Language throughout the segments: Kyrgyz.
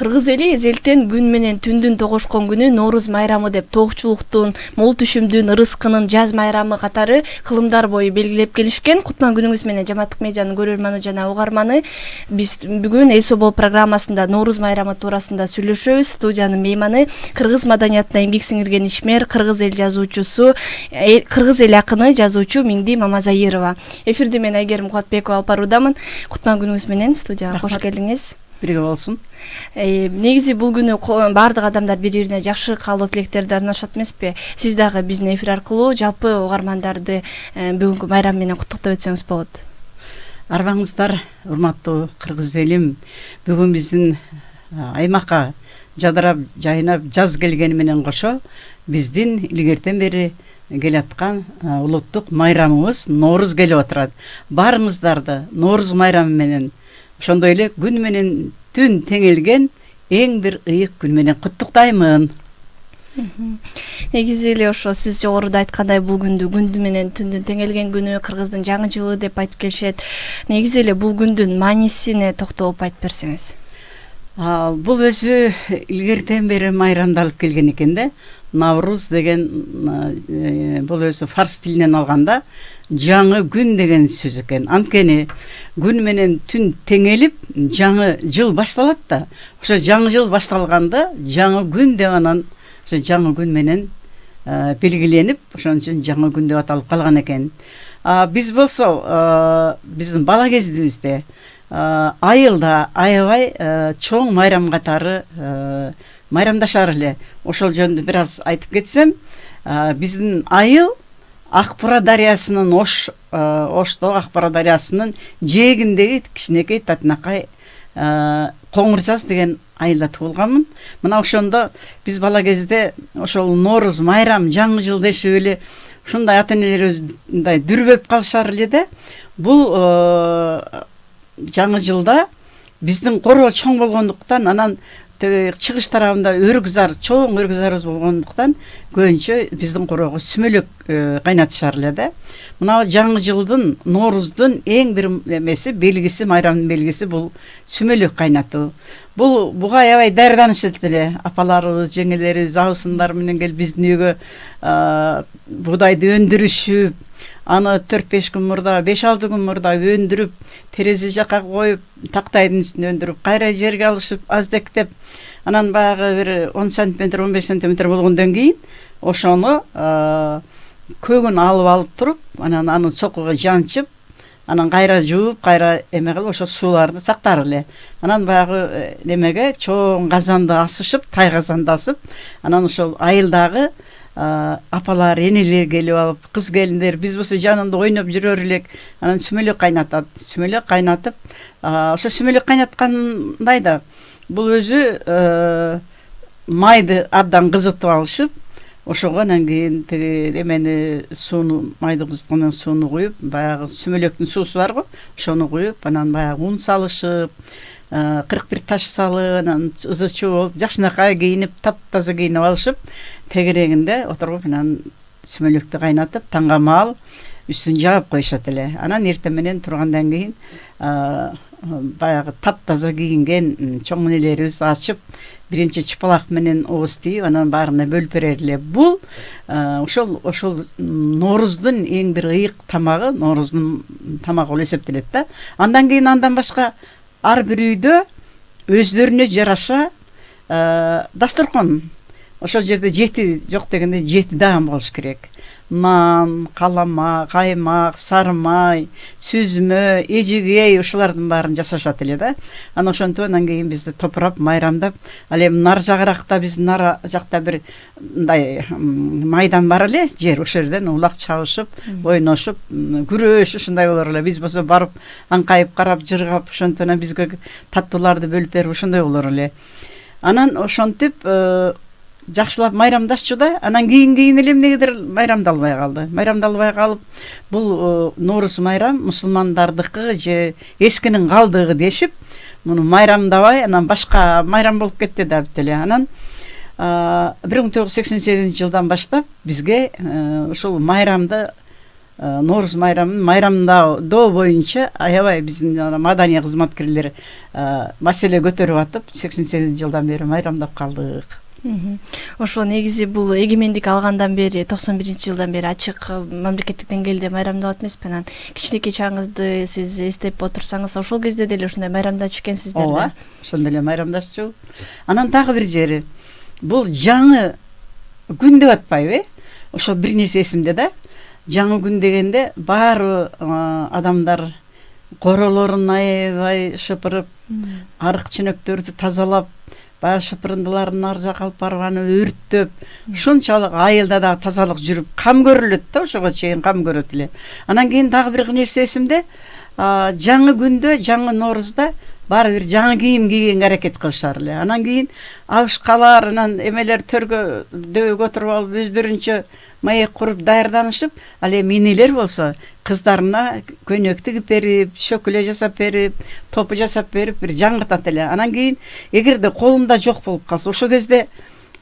Кыргыз эли эзелтен күн менен түндүн тогошкон күнү Нооруз майрамы деп тоокчулуктун, мол түшүмдүн, ырыскынын, жаз майрамы катары кылымдар бою белгилеп келишкен. Кутман күнүңүз менен Жамааттык медианын көрөрманы жана угарманы. Биз бүгүн Эл Собол программасында Нооруз майрамы туурасында сүйлөшөбүз. Студиянын мейманы кыргыз маданиятына эмгек сиңирген ишмер, кыргыз эл жазуучусу, кыргыз эл акыны, жазуучу Миңди Мамазайырова. Эфирде мен Айгерим Кубатбекова алып баруудамын. Кутман күнүңүз менен студияга кош келдиңиз. Бирге болсун. Негизи бул күнү баардык адамдар бири-бирине жакшы каалоо тилектерди арнашат эмеспи? Сиз дагы биздин эфир аркылуу жалпы угармандарды бүгүнкү майрам менен куттуктап өтсөңүз болот. Арбаңыздар, урматтуу кыргыз элим. Бүгүн биздин аймакка жадырап, жайнап жаз келгени менен кошо биздин илгертен бери келаткан улуттук майрамыбыз Нооруз келип отурат. Баарыңыздарды Нооруз майрамы менен, ошондой эле күн менен түн теңелген эң бир ыйык күн менен куттуктаймын. Негизи эле ошо сиз жогоруда айткандай бул күндү менен түндүн теңелген күнү, кыргыздын жаңы жылы деп айтып келишет. Негизи эле бул күндүн маанисине токтолуп айтып берсеңиз. Бул өзү илгертен бери майрамдалып келген экен да. Навруз деген бул өзү фарс тилинен алганда жаңы күн деген сөз экен. Анткени күн менен түн теңелип жаңы жыл башталат да. Ошо жаңы жыл башталганда жаңы күн деп анан ошо жаңы күн менен белгиленип, ошон үчүн жаңы күн деп аталып калган экен. Биз болсо биздин бала кезибизде айылда аябай чоң майрам катары майрамдашар эле. Ошол жөнүндө бир аз айтып кетсем, биздин айыл Акбура дарыясынын Оштогу Акбура дарыясынын жээгиндеги кичинекей татынакай Коңуржаз деген айылда туулганмын. Мына ошондо биз бала кезде ошол Нооруз майрам, жаңы жыл дешип эле ушундай ата-энелер мындай дүрбөп калышар эле да. Бул жаңы жылда биздин короо чоң болгондуктан, анан чыгыш тарабында чоң өргүзарыбыз болгондуктан көбүнчө биздин короого сүмөлөк кайнатышар эле да. Мына жаңы жылдын, Нооруздун эң бир эмеси, белгиси, майрамдын белгиси бул сүмөлөк кайнатуу. Буга аябай даярданышат эле. Апаларыбыз, жеңелерибиз, абысындар менен келип биздин үйгө буудайды өндүрүшүп, аны 4-5 күн мурда, 5-6 күн мурда өндүрүп, терезе жакка коюп, тактайдын үстүнө өндүрүп, кайра жерге алышып, аздектеп, анан баягы бир 10 сантиметр, 15 сантиметр болгондон кийин ошону көгүн алып туруп, анан аны сокуга жанчып, анан кайра жууп, кайра эме кылып, ошо сууларды сактар эле. Анан баягы немеге чоң казанды асышып, тай казанды асып, анан ошол айылдагы апалар, энелер келип алып, кыз келиндер биз болсо жанында ойноп жүрөр элек. Анан сүмөлөк кайнатат. Сүмөлөк кайнатып, ошо сүмөлөк кайнаткандай да бул өзү майды абдан кызытып алышып, ошого анан кийин тиги эмени сууну, майды кызыткандан сууну куюп, баягы сүмөлөктүн суусу бар го, ошону куюп, анан баягы ун салышып, 41 таш салып, анан ызы чуу болуп, жакшынакай кийинип, таптаза кийинип алышып, тегерегинде отуруп, анан сүмөлөктү кайнатып, таңга маал үстүн жаап коюшат эле. Анан эртең менен тургандан кийин баягы таптаза кийинген чоң энелерибиз ачып, биринчи чыпалак менен ооз тийип, анан баарына бөлүп берер эле. Бул ошол Нооруздун эң бир ыйык тамагы, Нооруздун тамагы болуп эсептелет да. Андан кийин андан башка ар бир үйдө өздөрүнө жараша дасторкон. Ошол жерде жети жок дегенде 7 даам болуш керек. Нан, калама, каймак, сары май, сүзмө, эжигей, ушулардын баарын жасашат эле да. Анан ошентип андан кийин бизди топурап, майрамдап, ал эми нар жагыракта, биздин нар жакта бир мындай майдан бар эле, жер, ошол жерден улак чабышып, ойношуп, күрөш ушундай болор эле. Биз болсо барып, аңкайып карап, жыргап, ошентип анан бизге таттууларды бөлүп берип, ошондой болор эле. Анан ошентип жакшылап майрамдашчу да, анан кийин эле эмнегедир майрамдалбай калды. Майрамдалбай калып, бул Нооруз майрам мусулмандардыкы же эскинин калдыгы дешип, муну майрамдабай, анан башка майрам болуп кетти да бүт эле. Анан 1988 жылдан баштап бизге ушул майрамды Нооруз майрамдоо боюнча аябай биздин маданий кызматкерлер маселе көтөрүп атып 88 жылдан бери майрамдап калдык. Ошо негизи бул эгемендик алгандан бери 91 жылдан бери ачык мамлекеттик деңгээлде майрамдап атмайсызбы? Анан кичинекей чагыңызды сиз эстеп отурсаңыз, ошол кезде деле ушундай майрамдачу экенсиздер да? Ооба, ошондо эле майрамдашчу. Анан дагы бир жери, бул жаңы күн деп атпайбы? Ошо бир нерсе эсимде да. Жаңы күн дегенде баары адамдар королорун аябай шыпырып, арык чөнөктөрдү тазалап, баягы шыпырындыларын ар жака алып барып аны өрттөп, ушунчалык айылда да тазалык жүрүп, кам көрүлөт да, ошого чейин кам көрөт эле. Анан кийин дагы бир нерсе эсимде, жаңы күндө, жаңы Ноорузда баары бир жаңы кийим кийгенге аракет кылышар эле. Анан кийин абышкалар, анан эмелер төргө дөбөгө отуруп алып өздөрүнчө маек куруп даярданышып, ал эми энелер болсо кыздарына көйнөк тигип берип, шөкүлө жасап берип, топу жасап берип, бир жаңыртат эле. Анан кийин эгерде колунда жок болуп калса, ошол кезде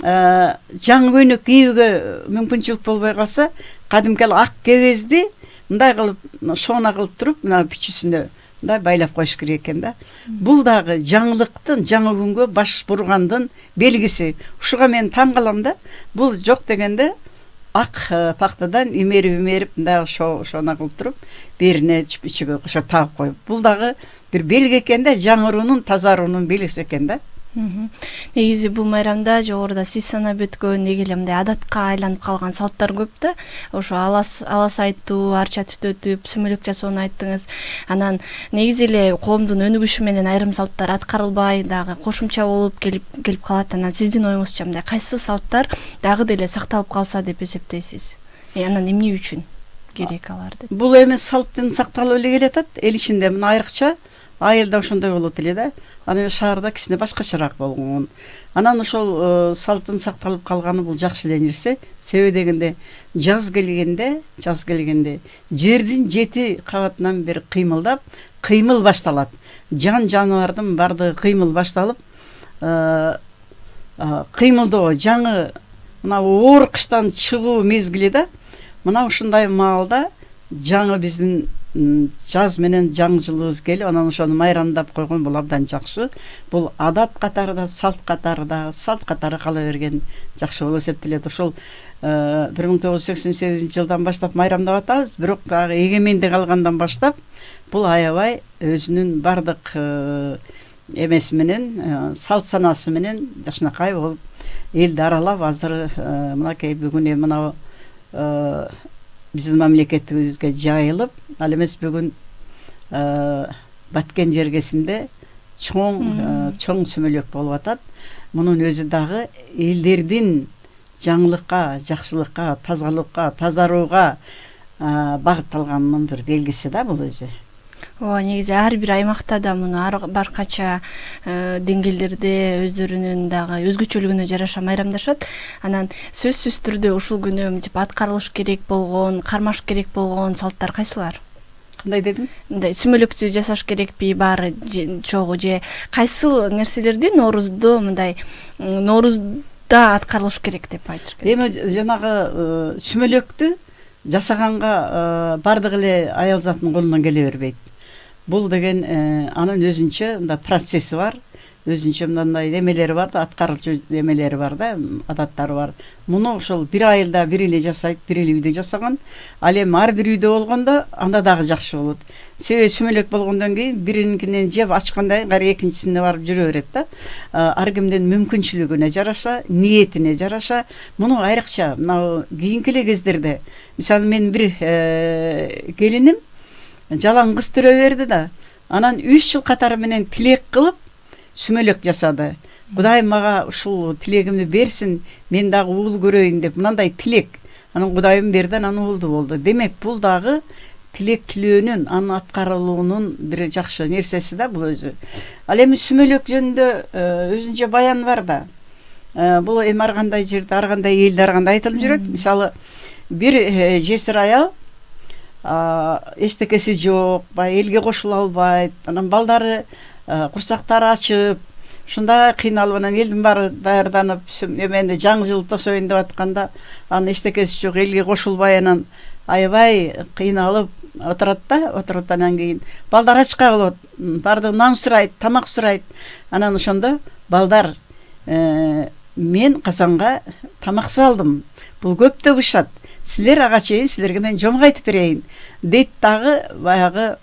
жаңы көйнөк кийүүгө мүмкүнчүлүк болбой калса, кадимки ак кебезди мындай кылып, шоона кылып туруп, мына пичүүсүнө мындай байлап коюш керек экен да. Бул дагы жаңылыктын, жаңы күнгө баш бургандын белгиси. Ушуга мен таң калам да. Бул жок дегенде ак пактадан имерип мындай шоона кылып туруп, берине ичиге кошо тагып коюп. Бул дагы бир белги экен да, жаңыруунун, тазаруунун белгиси экен да. Негизи бул майрамда жогоруда сиз санап өткөн эле мындай адатка айланып калган салттар көп да. Ошо алас айтуу, арча түтөтүп, сүмөлөк жасоону айттыңыз. Анан негизи эле коомдун өнүгүшү менен айрым салттар аткарылбай, дагы кошумча болуп келип калат. Анан сиздин оюңузча мындай кайсы салттар дагы деле сакталып калса деп эсептейсиз? Анан эмне үчүн керек алар деп? Бул эми салттын сакталып эле келатат. Эл ичинде мына айрыкча айылда ошондой болот эле да. Аны шаарда кичине башкачараак болгон. Анан ошол салттын сакталып калганы бул жакшы эле нерсе. Себеби дегенде жаз келгенде жердин 7 кабатынан бери кыймыл башталат. Жан жаныбардын бардыгы кыймыл башталып, кыймылдоо жаңы мына оор кыштан чыгуу мезгили да. Мына ушундай маалда жаңы биздин жаз менен жаңы жылыбыз келип, анан ошону майрамдап койгон бул абдан жакшы. Бул адат катарында, салт катары кала берген жакшы болуп эсептелет. Ошол 1988 жылдан баштап майрамдап атабыз, бирок эгемендик алгандан баштап бул аябай өзүнүн бардык эмеси менен, салт санасы менен жакшынакай болуп элди аралап, азыр мынакей бүгүн мына биздин мамлекетибизге жайылып, ал эмес бүгүн Баткен жергесинде чоң сүмөлөк болуп атат. Мунун өзү дагы элдердин жаңылыкка, жакшылыкка, тазалыкка, тазарууга багытталганынын бир белгиси да бул өзү. Негизи ар бир аймакта да муну баркача деңгээлдерде өздөрүнүн дагы өзгөчөлүгүнө жараша майрамдашат. Анан сөзсүз түрдө ушул күнү мынтип аткарылыш керек болгон, кармаш керек болгон салттар кайсылар? Кандай дедим? Мындай сүмөлөктү жасаш керекпи, баары чогуу же кайсы нерселерди Ноорузда аткарылыш керек деп айтыш керек? Эми жанагы сүмөлөктү жасаганга бардык эле аял заттын колунан келе бербейт. Бул деген анын өзүнчө мындай процесси бар, өзүнчө мындай эмелери бар да, аткарылчу эмелери бар да, адаттары бар. Муну ошол бир айылда бир эле жасайт, бир эле үйдө жасаган. Ал эми ар бир үйдө болгондо анда дагы жакшы болот. Себеби сүмөлөк болгондон кийин биринкинен жеп ачкандай кайра экинчисине барып жүрө берет да. Ар кимдин мүмкүнчүлүгүнө жараша, ниетине жараша. Муну айрыкча мына кийинки эле кездерде, мисалы мен бир келиним жалаң кыз төрө берди да, анан 3 жыл катары менен тилек кылып сүмөлөк жасады. Кудай мага ушул тилегимди берсин, мен дагы уул көрөйүн деп мындай тилек. Анан Кудайым берди, анан уулду болду. Демек бул дагы тилек тилөөнүн, анын аткарылуунун бир жакшы нерсеси да бул өзү. Ал эми сүмөлөк жөнүндө өзүнчө баян бар да. Бул эми ар кандай жерде, ар кандай элде ар кандай айтылып жүрөт. Мисалы, бир жесир аял эчтекеси жок, элге кошула албайт, анан балдары курсактары ачып, ушундай кыйналып, анан элдин баары даярданып, эмени жаңы жыл тосоюн деп атканда, анын эчтекеси жок, элге кошулбай, анан аябай кыйналып отурат анан кийин балдар ачка болот, барды нан сурайт, тамак сурайт. Анан ошондо балдар мен казанга тамак салдым, бул көп добушат, силер ага чейин силерге мен жомук айтып берейин дейт, дагы баягы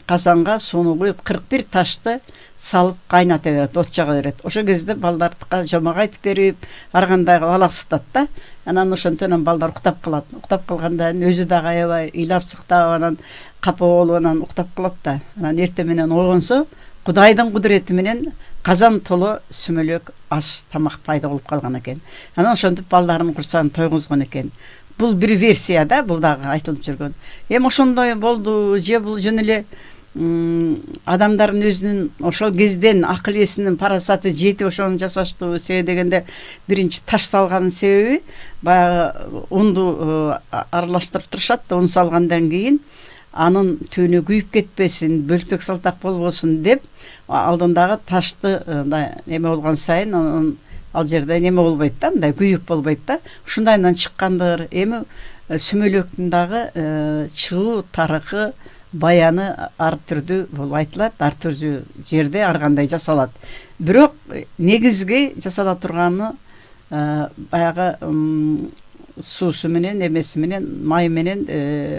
казанга сууну куюп 41 ташты салып кайната берет, от жага берет. Ошол кезде балдардыкка жомук айтып берип, ар кандай алаксытат да. Анан ошонтон балдар уктап калат. Уктап калгандан өзү дагы аябай ыйлап сыктап, анан капа болуп анан уктап калат да. Анан эртең менен ойгонсо, Кудайдын кудурети менен казан толо сүмөлөк аш тамак пайда болуп калган экен. Анан ошентип балдарын курсагын тойгузгон экен. Бул бир версия да, бул дагы айтылып жүргөн. Эми ошондой болду же бул жөн эле адамдардын өзүнүн ошол кезден акыл эсинин парасаты жетип ошону жасаштыбы, себеби дегенде биринчи таш салганын себеби баягы унду аралаштырып турушат да, ун салгандан кийин анын түбүнө күйүп кетпесин, бөлтөк салтак болбосун деп алдындагы ташты эме болгон сайын анын ал жерде неме болбойт да, мындай күйүк болбойт да. Ушундайдан чыккандыр. Эми сүмөлөктүн дагы чыгуу тарыхы, баяны ар түрдүү болуп айтылат, ар түрдүү жерде ар кандай жасалат. Бирок негизги жасала турганы баягы суусу менен, эмеси менен, май менен,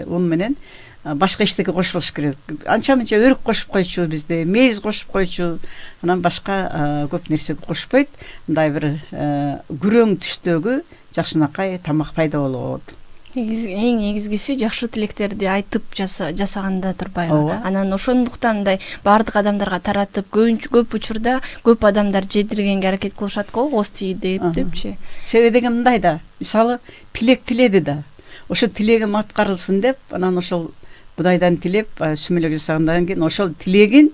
ун менен башка эчтеке кошпош керек. Анча мынча өрүк кошуп койчу бизде, мейиз кошуп койчу, анан башка көп нерсе кошпойт. Мындай бир күрөң түстөгү жакшынакай тамак пайда болот. Эң негизгиси жакшы тилектерди айтып жасаганда турбайбы. Анан ошондуктан мындай бардык адамдарга таратып, көп учурда көп адамдар жедиргенге аракет кылышат го, ооз тийди депчи. Себеби деген мындай да, мисалы тилек тиледи да. Ошо тилегим аткарылсын деп, анан ошол Кудайдан тилеп, сүмөлөк жасагандан кийин ошол тилегин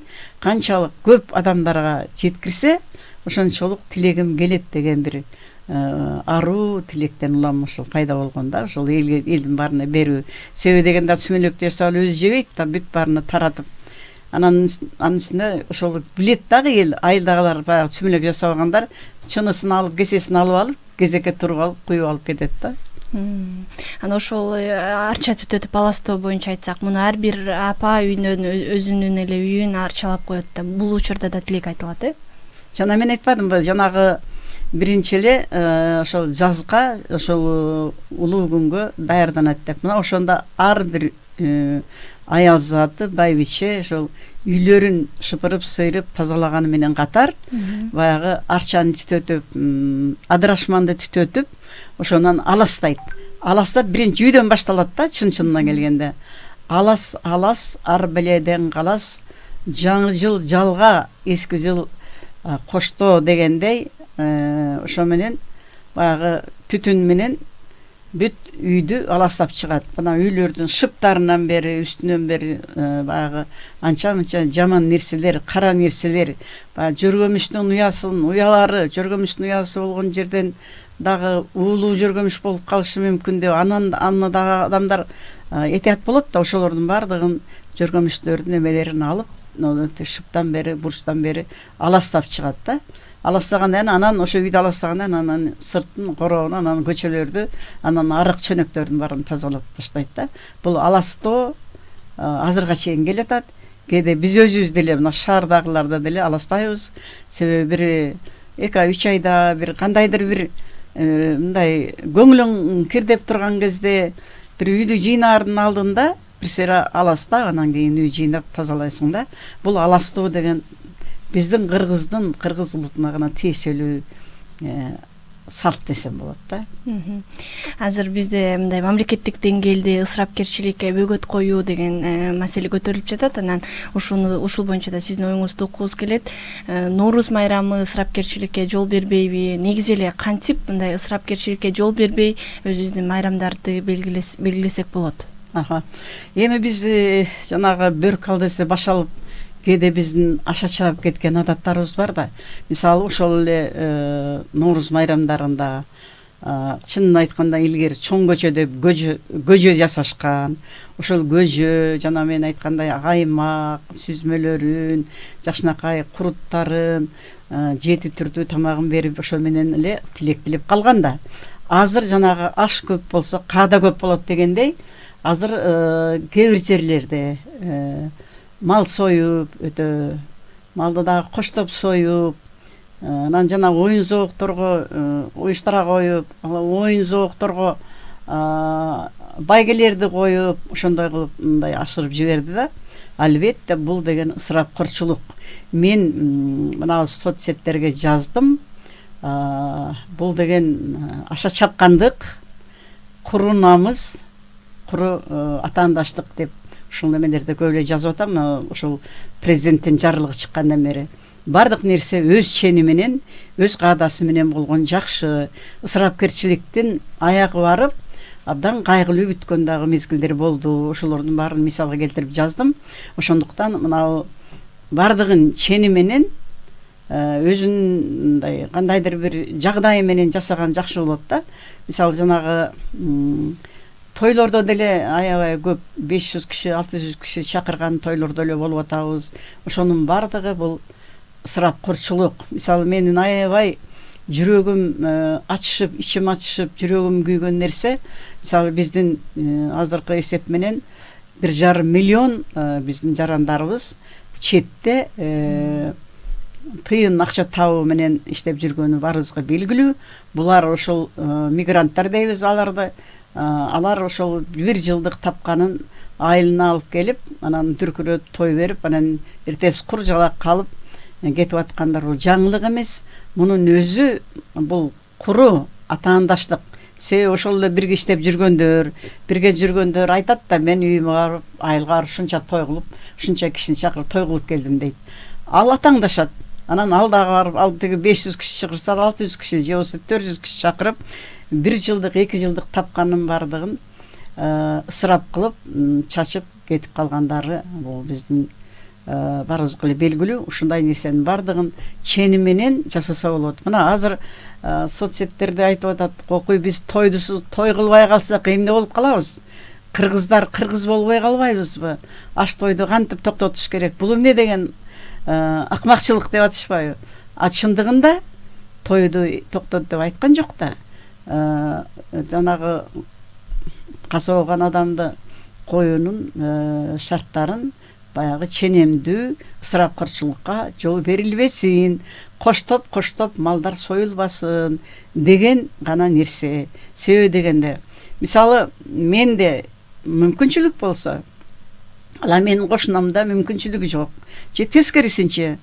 канчалык көп адамдарга жеткирсе, ошончолук тилегим келет деген бир аруу тилектен улам ошол пайда болгон да, ошол элдин баарына берүү. Себеби дегенде сүмөлөктү жасап өзү жебейт да, бүт баарына таратып. Анын үстүнө ошол билет дагы эл, айылдагылар баягы сүмөлөк жасап алгандар чынысын алып, кесесин алып, кезекке туруп алып, куюп алып кетет да. Анан ошол арча түтөтүп аластоо боюнча айтсак, муну ар бир апа үйүнөн өзүнүн эле үйүн арчалап коет да. Бул учурда да тилек айтылат, Жана мен айтпадымбы, жанагы биринчи эле ошол жазга, ошол улуу күнгө даярданат деп. Мына ошондо ар бир аял заты, байбиче ошол үйлөрүн шыпырып, сыйрып, тазалаганы менен катар, баягы арчаны түтөтүп, адырашманды түтөтүп, ошонан аластайт. Аластап биринчи үйдөн башталат да, чын-чынына келгенде. Алас, ар беледен калас, жаңы жыл жалга, эски жыл кошто дегендей, ошо менен баягы түтүн менен бүт үйдү аластап чыгат. Мына үйлөрдүн шыптарынан бери, үстүнөн бери баягы анча-мынча жаман нерселер, кара нерселер, баягы жөргөмүштүн уялары, жөргөмүштүн уясы болгон жерден дагы уулуу жөргөмүш болуп калышы мүмкүн деп, анан дагы адамдар этият болот да, ошолордун баардыгын жөргөмүштөрдүн эмелерин алып, шыптан бери, бурчтан бери аластап чыгат да. Аластагандан анан ошо үйдү аластагандан анан сыртын, короонун, анан көчөлөрдү, анан арык чөнөктөрдүн баарын тазалап баштайт да. Бул аластоо азырга чейин келатат. Кээде биз өзүбүз деле мына шаардагыларда деле аластайбыз. Себеби бир 2-3 айда бир кандайдыр бир мындай көңүлүң кирдеп турган кезде бир үйдү жыйнаардын алдында бир сера аласта, анан кийин үй жыйнап тазалайсың да. Бул аластоо деген биздин кыргыз улутуна гана тиешелүү салт десем болот да. Азыр бизде мындай мамлекеттик деңгээлде ысырапкерчиликке бөгөт коюу деген маселе көтөрүлүп жатат. Анан ушул боюнча да сиздин оюңузду уккубуз келет. Нооруз майрамы ысырапкерчиликке жол бербейби? Негизи эле кантип мындай ысырапкерчиликке жол бербей өзүбүздүн майрамдарды белгилесек болот? Эми биз жанагы бөрк ал десе баш алып, кээде биздин аша чаап кеткен адаттарыбыз бар да. Мисалы ошол эле Нооруз майрамдарында чынын айтканда илгери чоң көчөдө көжө жасашкан. Ошол көжө, жана мен айткандай каймак, сүзмөлөрүн, жакшынакай куруттарын, 7 түрдүү тамагын берип, ошол менен эле тилек тилеп калган да. Азыр жанагы аш көп болсо, каада көп болот дегендей, азыр кээ бир жерлерде мал союп, өтө малды дагы коштоп союп, анан жана оюн зоокторго уюштура коюп, оюн зоокторго байгелерди коюп, ошондой кылып мындай ашырып жиберди да. Албетте бул деген ысырапкорчулук. Мен мына соцсеттерге жаздым. Бул деген аша чапкандык, куру намыс, куру атаандаштык деп ушул немелерде көп эле жазып атам. Ушул президенттин жарлыгы чыккандан бери бардык нерсе өз чени менен, өз каадасы менен болгон жакшы. Ысырапкерчиликтин аягы барып, абдан кайгылуу бүткөн дагы мезгилдер болду. Ошолордун баарын мисалга келтирип жаздым. Ошондуктан мына бардыгын чени менен өзүнүн мындай кандайдыр бир жагдайы менен жасаган жакшы болот да. Мисалы жанагы тойлордо деле аябай көп 500 киши, 600 киши чакырган тойлордо эле болуп атабыз. Ошонун бардыгы бул ысырапкорчулук. Мисалы менин аябай жүрөгүм ачышып, ичим ачышып, жүрөгүм күйгөн нерсе, мисалы биздин азыркы эсеп менен 1,5 миллион биздин жарандарыбыз четте тыйын акча табуу менен иштеп жүргөнү баарыбызга белгилүү. Булар ошол мигранттар дейбиз аларды. Алар ошол 1 жылдык тапканын айылына алып келип, анан дүркүрөп той берип, анан эртеси кур жалак калып кетип аткандар. Бул жаңылык эмес. Мунун өзү бул куру атаандаштык. Себеби ошол эле бирге иштеп жүргөндөр айтат да, мен үйүмө барып, айылга барып ушунча той кылып, ушунча кишини чакырып той кылып келдим дейт. Ал атаңдашат. Анан ал дагы барып, ал тиги 500 киши чакырса, 600 киши же болбосо 400 киши чакырып, 1 жылдык, 2 жылдык тапканын бардыгын ысырап кылып, чачып кетип калгандары бул биздин баарыбызга эле белгилүү. Ушундай нерсенин бардыгын чени менен жасаса болот. Мына азыр соцсеттерде айтып атат, кокуй биз той кылбай калсак эмне болуп калабыз? Кыргыздар кыргыз болбой калбайбызбы? Аш тойду кантип токтотуш керек? Бул эмне деген акмакчылык деп атышпайбы? Чындыгында тойду токтот деп айткан жок да. Жанагы касабаган адамды коюунун шарттарын баягы ченемдүү ысырапкорчулукка жол берилбесин, коштоп малдар союлбасын деген гана нерсе. Себеби дегенде, мисалы менде мүмкүнчүлүк болсо, ала менин кошунамда мүмкүнчүлүгү жок. Же тескерисинче,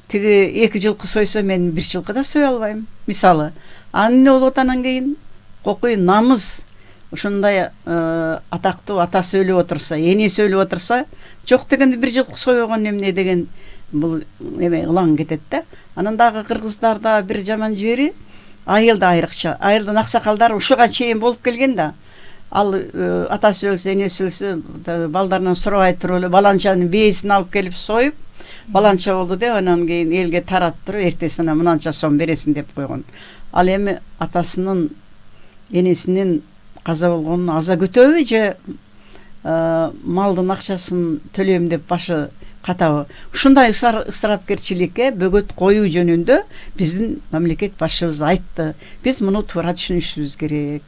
тиги 2 жылкы сойсо мен 1 жылкы да сой албайм. Мисалы, эмне болот анан кийин? Кокуй намыс ушундай атактуу атасы өлүп отурса, энеси өлүп отурса, жок дегенде 1 жылкы сойгон эмне деген бул эме ылаң кетет да. Анан дагы кыргыздарда бир жаман жери, айылда айрыкча, айылдын аксакалдары ушуга чейин болуп келген да. Ал атасы өлсө, энеси өлсө, балдарынан сурабай туруп эле баланчанын бээсин алып келип союп, баланча болду деп анан кийин элге таратып туруп, эртесине мынанча сом бересин деп койгон. Ал эми атасынын, энесинин каза болгонун аза күтөбү же малдын акчасын төлөйм деп башы катабы? Ушундай ысырапкерчиликке бөгөт коюу жөнүндө биздин мамлекет башчыбыз айтты. Биз муну туура түшүнүшүбүз керек.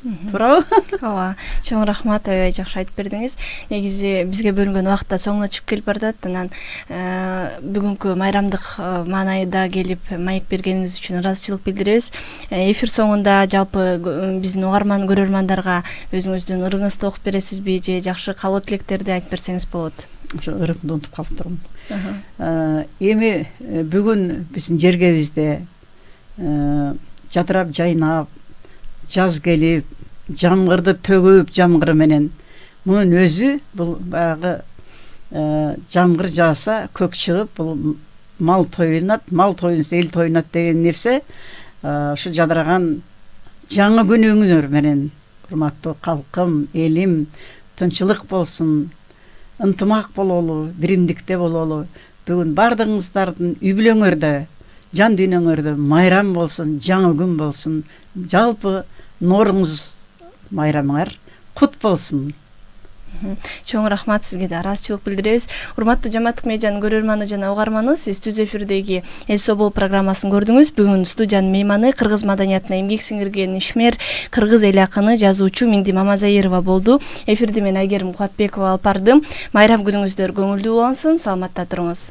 Туурабы? Ооба, чоң рахмат, аябай жакшы айтып бердиңиз. Негизи бизге бөлүнгөн убакыт да соңуна чыгып келип бардат. Анан бүгүнкү майрамдык маанайда келип маек бергениңиз үчүн ыраазычылык билдиребиз. Эфир соңунда жалпы биздин угарман көрөрмандарга өзүңүздүн ырыгыңызды окуп бересизби же жакшы каалоо тилектерди айтып берсеңиз болот. Ошо ырымды унутуп калыптырмын. Эми бүгүн биздин жергебизде жадырап жайнап, жаз келип, жамгырды төгүп жамгыры менен, мунун өзү бул баягы жамгыр жааса көк чыгып, бул мал тоюнат, мал тоюнса эл тоюнат деген нерсе ушу жадыраган жаңы күнүңөр менен, урматтуу калкым, элим, тынчылык болсун, ынтымак бололу, биримдикте бололу. Бүгүн бардыгыңыздардын үй бүлөңөрдө, жан дүйнөңөрдө майрам болсун, жаңы күн болсун, жалпы нооруңуз майрамыңар кут болсун Чоң рахмат сизге да ыраазычылык билдиребиз. Урматтуу Жамааттык медианын көрөрманы жана угарманы, сиз түз эфирдеги Эл Собол программасын көрдүңүз. Бүгүн студиянын мейманы кыргыз маданиятына эмгек сиңирген ишмер, кыргыз эл акыны, жазуучу Миңди Мамазайырова болду. Эфирди мен Айгерим Кубатбекова алып бардым. Майрам күнүңүздөр көңүлдүү улансын, саламатта туруңуз.